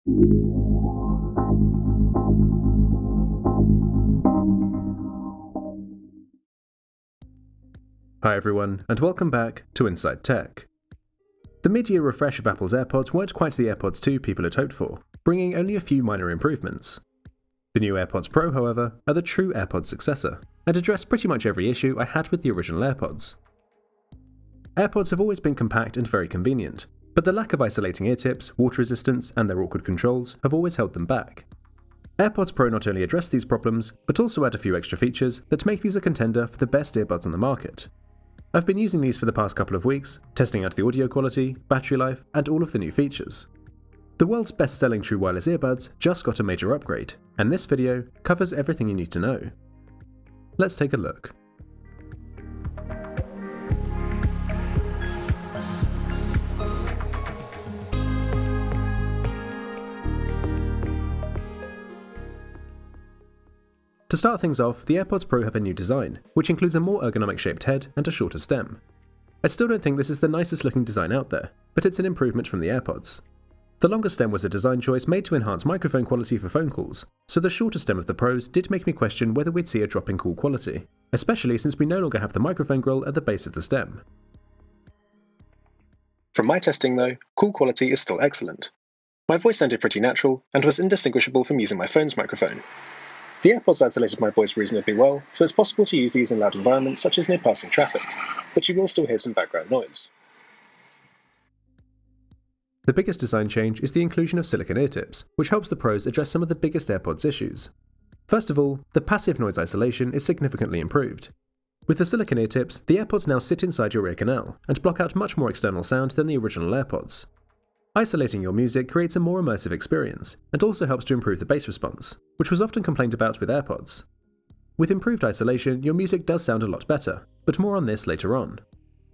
Hi everyone, and welcome back to InsideTech. The mid-year refresh of Apple's AirPods weren't quite the AirPods 2 people had hoped for, bringing only a few minor improvements. The new AirPods Pro, however, are the true AirPods successor, and address pretty much every issue I had with the original AirPods. AirPods have always been compact and very convenient, but the lack of isolating ear tips, water resistance, and their awkward controls have always held them back. AirPods Pro not only address these problems, but also add a few extra features that make these a contender for the best earbuds on the market. I've been using these for the past couple of weeks, testing out the audio quality, battery life, and all of the new features. The world's best-selling true wireless earbuds just got a major upgrade, and this video covers everything you need to know. Let's take a look. To start things off, the AirPods Pro have a new design, which includes a more ergonomic shaped head and a shorter stem. I still don't think this is the nicest looking design out there, but it's an improvement from the AirPods. The longer stem was a design choice made to enhance microphone quality for phone calls, so the shorter stem of the Pros did make me question whether we'd see a drop in call quality, especially since we no longer have the microphone grill at the base of the stem. From my testing though, call quality is still excellent. My voice sounded pretty natural and was indistinguishable from using my phone's microphone. The AirPods isolated my voice reasonably well, so it's possible to use these in loud environments such as near passing traffic, but you will still hear some background noise. The biggest design change is the inclusion of silicone ear tips, which helps the Pros address some of the biggest AirPods issues. First of all, the passive noise isolation is significantly improved. With the silicone ear tips, the AirPods now sit inside your ear canal and block out much more external sound than the original AirPods. Isolating your music creates a more immersive experience, and also helps to improve the bass response, which was often complained about with AirPods. With improved isolation, your music does sound a lot better, but more on this later on.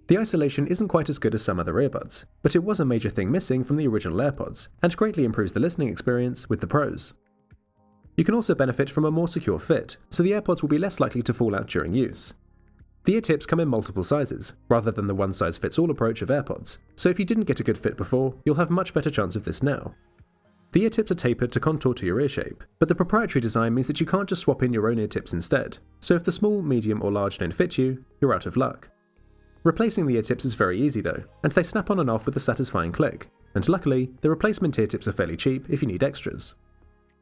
The isolation isn't quite as good as some other earbuds, but it was a major thing missing from the original AirPods, and greatly improves the listening experience with the Pros. You can also benefit from a more secure fit, so the AirPods will be less likely to fall out during use. The ear tips come in multiple sizes, rather than the one-size-fits-all approach of AirPods, so if you didn't get a good fit before, you'll have much better chance of this now. The ear tips are tapered to contour to your ear shape, but the proprietary design means that you can't just swap in your own ear tips instead, so if the small, medium, or large don't fit you, you're out of luck. Replacing the ear tips is very easy though, and they snap on and off with a satisfying click, and luckily, the replacement ear tips are fairly cheap if you need extras.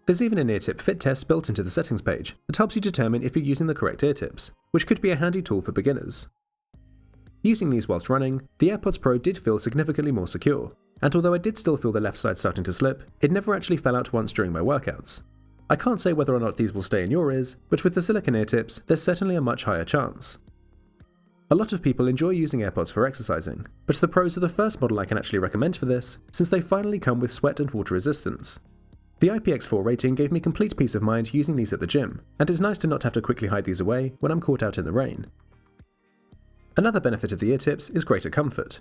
There's even an ear tip fit test built into the settings page that helps you determine if you're using the correct ear tips, which could be a handy tool for beginners. Using these whilst running, the AirPods Pro did feel significantly more secure, and although I did still feel the left side starting to slip, it never actually fell out once during my workouts. I can't say whether or not these will stay in your ears, but with the silicone ear tips, there's certainly a much higher chance. A lot of people enjoy using AirPods for exercising, but the Pros are the first model I can actually recommend for this, since they finally come with sweat and water resistance. The IPX4 rating gave me complete peace of mind using these at the gym, and it's nice to not have to quickly hide these away when I'm caught out in the rain. Another benefit of the ear tips is greater comfort.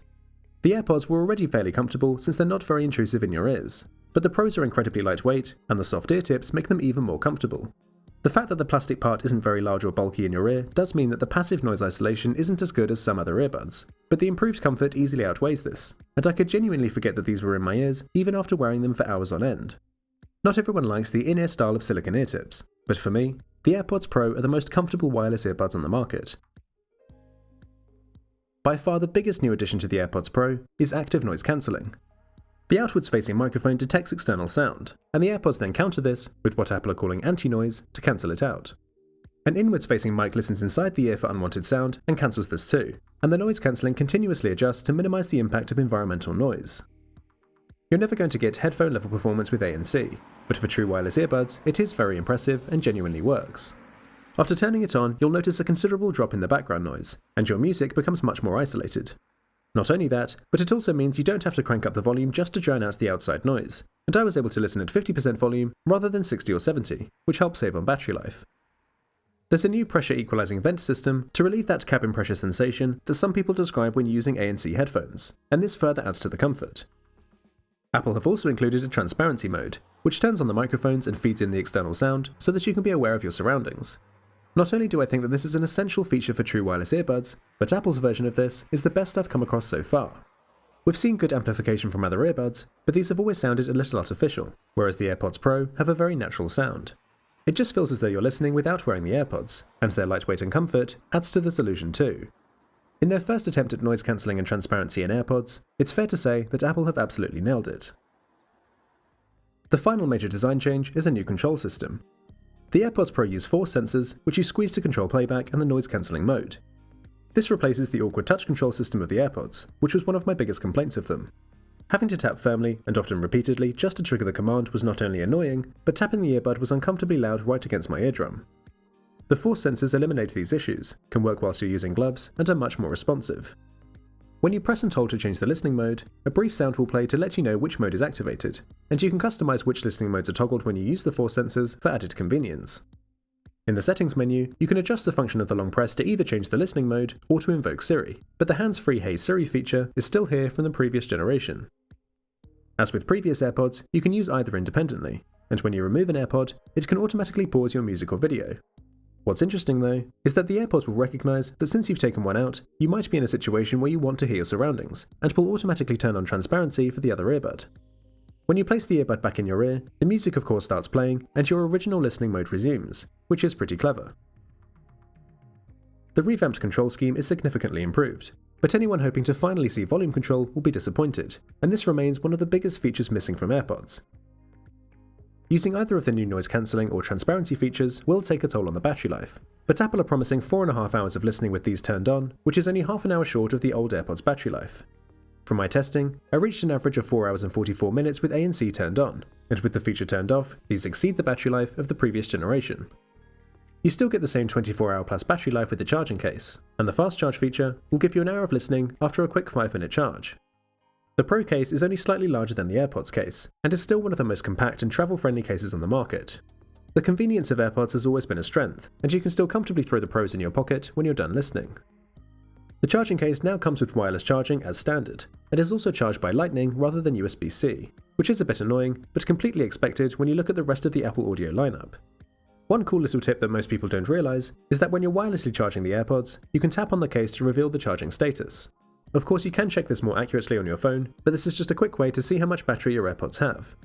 The AirPods were already fairly comfortable since they're not very intrusive in your ears, but the Pros are incredibly lightweight, and the soft ear tips make them even more comfortable. The fact that the plastic part isn't very large or bulky in your ear does mean that the passive noise isolation isn't as good as some other earbuds, but the improved comfort easily outweighs this, and I could genuinely forget that these were in my ears even after wearing them for hours on end. Not everyone likes the in-ear style of silicone ear tips, but for me, the AirPods Pro are the most comfortable wireless earbuds on the market. By far the biggest new addition to the AirPods Pro is active noise cancelling. The outwards-facing microphone detects external sound, and the AirPods then counter this with what Apple are calling anti-noise to cancel it out. An inwards-facing mic listens inside the ear for unwanted sound and cancels this too, and the noise cancelling continuously adjusts to minimise the impact of environmental noise. You're never going to get headphone-level performance with ANC, but for true wireless earbuds, it is very impressive and genuinely works. After turning it on, you'll notice a considerable drop in the background noise, and your music becomes much more isolated. Not only that, but it also means you don't have to crank up the volume just to drown out the outside noise, and I was able to listen at 50% volume rather than 60 or 70, which helps save on battery life. There's a new pressure equalizing vent system to relieve that cabin pressure sensation that some people describe when using ANC headphones, and this further adds to the comfort. Apple have also included a transparency mode, which turns on the microphones and feeds in the external sound so that you can be aware of your surroundings. Not only do I think that this is an essential feature for true wireless earbuds, but Apple's version of this is the best I've come across so far. We've seen good amplification from other earbuds, but these have always sounded a little artificial, whereas the AirPods Pro have a very natural sound. It just feels as though you're listening without wearing the AirPods, and their lightweight and comfort adds to this illusion too. In their first attempt at noise cancelling and transparency in AirPods, it's fair to say that Apple have absolutely nailed it. The final major design change is a new control system. The AirPods Pro use 4 sensors, which you squeeze to control playback and the noise cancelling mode. This replaces the awkward touch control system of the AirPods, which was one of my biggest complaints of them. Having to tap firmly, and often repeatedly, just to trigger the command was not only annoying, but tapping the earbud was uncomfortably loud right against my eardrum. The 4 sensors eliminate these issues, can work whilst you're using gloves, and are much more responsive. When you press and hold to change the listening mode, a brief sound will play to let you know which mode is activated, and you can customize which listening modes are toggled when you use the 4 sensors for added convenience. In the settings menu, you can adjust the function of the long press to either change the listening mode or to invoke Siri, but the hands-free Hey Siri feature is still here from the previous generation. As with previous AirPods, you can use either independently, and when you remove an AirPod, it can automatically pause your music or video. What's interesting though, is that the AirPods will recognise that since you've taken one out, you might be in a situation where you want to hear your surroundings, and will automatically turn on transparency for the other earbud. When you place the earbud back in your ear, the music of course starts playing, and your original listening mode resumes, which is pretty clever. The revamped control scheme is significantly improved, but anyone hoping to finally see volume control will be disappointed, and this remains one of the biggest features missing from AirPods. Using either of the new noise cancelling or transparency features will take a toll on the battery life, but Apple are promising 4.5 hours of listening with these turned on, which is only half an hour short of the old AirPods battery life. From my testing, I reached an average of 4 hours and 44 minutes with ANC turned on, and with the feature turned off, these exceed the battery life of the previous generation. You still get the same 24-hour plus battery life with the charging case, and the fast charge feature will give you an hour of listening after a quick 5-minute charge. The Pro case is only slightly larger than the AirPods case, and is still one of the most compact and travel-friendly cases on the market. The convenience of AirPods has always been a strength, and you can still comfortably throw the Pros in your pocket when you're done listening. The charging case now comes with wireless charging as standard, and is also charged by Lightning rather than USB-C, which is a bit annoying, but completely expected when you look at the rest of the Apple Audio lineup. One cool little tip that most people don't realise is that when you're wirelessly charging the AirPods, you can tap on the case to reveal the charging status. Of course, you can check this more accurately on your phone, but this is just a quick way to see how much battery your AirPods have.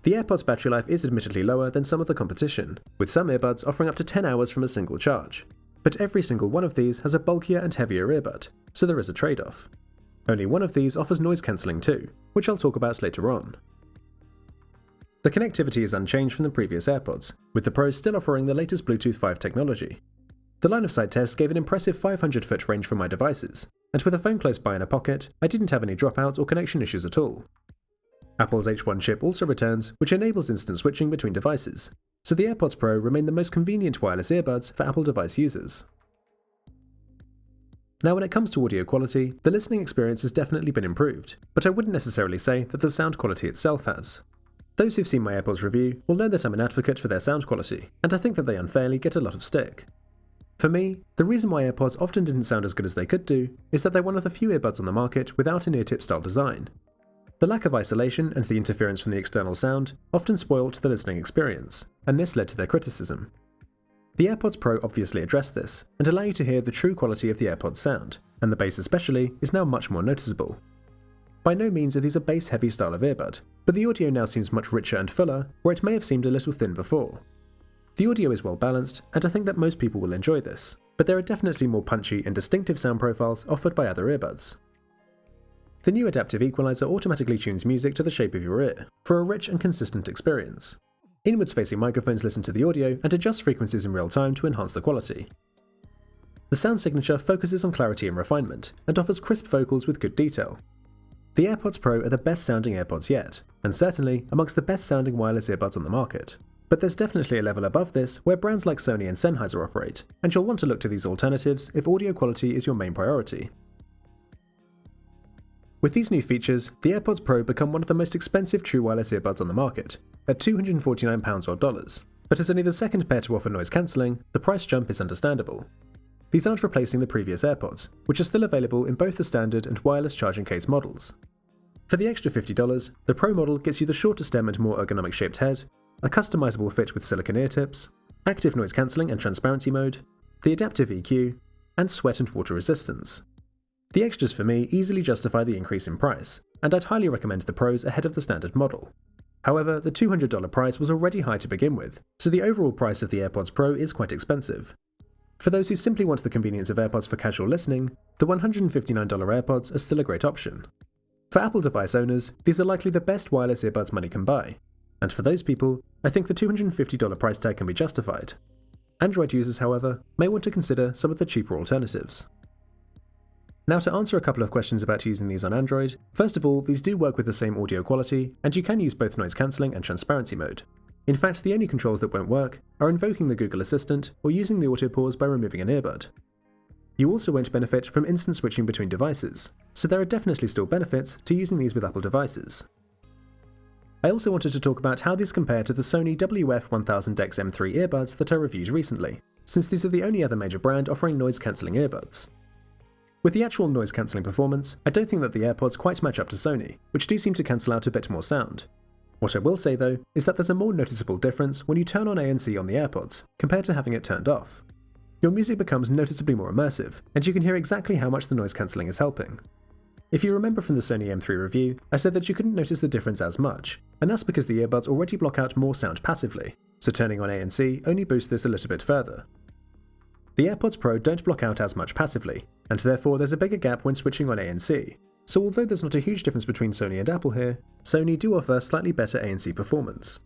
The AirPods battery life is admittedly lower than some of the competition, with some earbuds offering up to 10 hours from a single charge. But every single one of these has a bulkier and heavier earbud, so there is a trade-off. Only one of these offers noise cancelling too, which I'll talk about later on. The connectivity is unchanged from the previous AirPods, with the Pros still offering the latest Bluetooth 5 technology. The line-of-sight test gave an impressive 500-foot range for my devices, and with a phone close by in a pocket, I didn't have any dropouts or connection issues at all. Apple's H1 chip also returns, which enables instant switching between devices, so the AirPods Pro remain the most convenient wireless earbuds for Apple device users. Now when it comes to audio quality, the listening experience has definitely been improved, but I wouldn't necessarily say that the sound quality itself has. Those who've seen my AirPods review will know that I'm an advocate for their sound quality, and I think that they unfairly get a lot of stick. For me, the reason why AirPods often didn't sound as good as they could do is that they're one of the few earbuds on the market without an ear-tip style design. The lack of isolation and the interference from the external sound often spoiled the listening experience, and this led to their criticism. The AirPods Pro obviously addressed this, and allow you to hear the true quality of the AirPods sound, and the bass especially is now much more noticeable. By no means are these a bass-heavy style of earbud, but the audio now seems much richer and fuller, where it may have seemed a little thin before. The audio is well balanced, and I think that most people will enjoy this, but there are definitely more punchy and distinctive sound profiles offered by other earbuds. The new adaptive equalizer automatically tunes music to the shape of your ear, for a rich and consistent experience. Inwards-facing microphones listen to the audio and adjust frequencies in real time to enhance the quality. The sound signature focuses on clarity and refinement, and offers crisp vocals with good detail. The AirPods Pro are the best sounding AirPods yet, and certainly amongst the best sounding wireless earbuds on the market. But there's definitely a level above this where brands like Sony and Sennheiser operate, and you'll want to look to these alternatives if audio quality is your main priority. With these new features, the AirPods Pro become one of the most expensive true wireless earbuds on the market, at £249 or dollars. But as only the second pair to offer noise cancelling, the price jump is understandable. These aren't replacing the previous AirPods, which are still available in both the standard and wireless charging case models. For the extra $50, the Pro model gets you the shorter stem and more ergonomic shaped head, a customizable fit with silicone ear tips, active noise cancelling and transparency mode, the adaptive EQ, and sweat and water resistance. The extras for me easily justify the increase in price, and I'd highly recommend the Pros ahead of the standard model. However, the $200 price was already high to begin with, so the overall price of the AirPods Pro is quite expensive. For those who simply want the convenience of AirPods for casual listening, the $159 AirPods are still a great option. For Apple device owners, these are likely the best wireless earbuds money can buy, and for those people, I think the $250 price tag can be justified. Android users, however, may want to consider some of the cheaper alternatives. Now, to answer a couple of questions about using these on Android, first of all, these do work with the same audio quality, and you can use both noise cancelling and transparency mode. In fact, the only controls that won't work are invoking the Google Assistant or using the auto pause by removing an earbud. You also won't benefit from instant switching between devices, so there are definitely still benefits to using these with Apple devices. I also wanted to talk about how these compare to the Sony WF-1000XM3 earbuds that I reviewed recently, since these are the only other major brand offering noise cancelling earbuds. With the actual noise cancelling performance, I don't think that the AirPods quite match up to Sony, which do seem to cancel out a bit more sound. What I will say though, is that there's a more noticeable difference when you turn on ANC on the AirPods, compared to having it turned off. Your music becomes noticeably more immersive, and you can hear exactly how much the noise cancelling is helping. If you remember from the Sony M3 review, I said that you couldn't notice the difference as much, and that's because the earbuds already block out more sound passively, so turning on ANC only boosts this a little bit further. The AirPods Pro don't block out as much passively, and therefore there's a bigger gap when switching on ANC, so although there's not a huge difference between Sony and Apple here, Sony do offer slightly better ANC performance.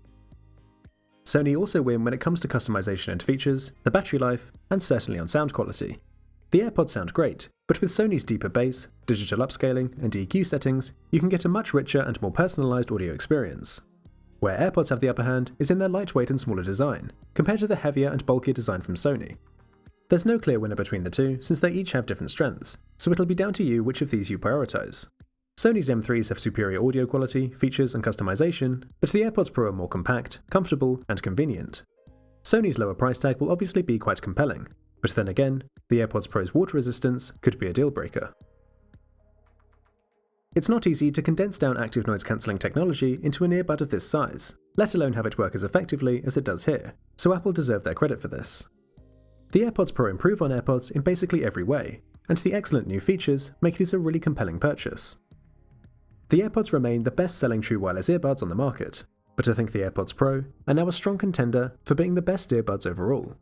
Sony also win when it comes to customization and features, the battery life, and certainly on sound quality. The AirPods sound great, but with Sony's deeper bass, digital upscaling, and EQ settings, you can get a much richer and more personalized audio experience. Where AirPods have the upper hand is in their lightweight and smaller design, compared to the heavier and bulkier design from Sony. There's no clear winner between the two since they each have different strengths, so it'll be down to you which of these you prioritize. Sony's M3s have superior audio quality, features, and customization, but the AirPods Pro are more compact, comfortable, and convenient. Sony's lower price tag will obviously be quite compelling, but then again, the AirPods Pro's water resistance could be a deal breaker. It's not easy to condense down active noise cancelling technology into an earbud of this size, let alone have it work as effectively as it does here, so Apple deserve their credit for this. The AirPods Pro improve on AirPods in basically every way, and the excellent new features make these a really compelling purchase. The AirPods remain the best-selling true wireless earbuds on the market, but I think the AirPods Pro are now a strong contender for being the best earbuds overall.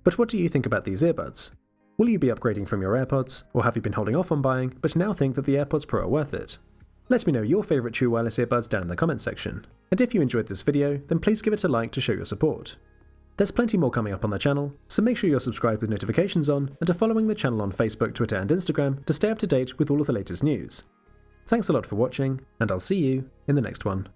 But what do you think about these earbuds? Will you be upgrading from your AirPods, or have you been holding off on buying but now think that the AirPods Pro are worth it? Let me know your favourite true wireless earbuds down in the comments section, and if you enjoyed this video, then please give it a like to show your support. There's plenty more coming up on the channel, so make sure you're subscribed with notifications on and are following the channel on Facebook, Twitter and Instagram to stay up to date with all of the latest news. Thanks a lot for watching, and I'll see you in the next one.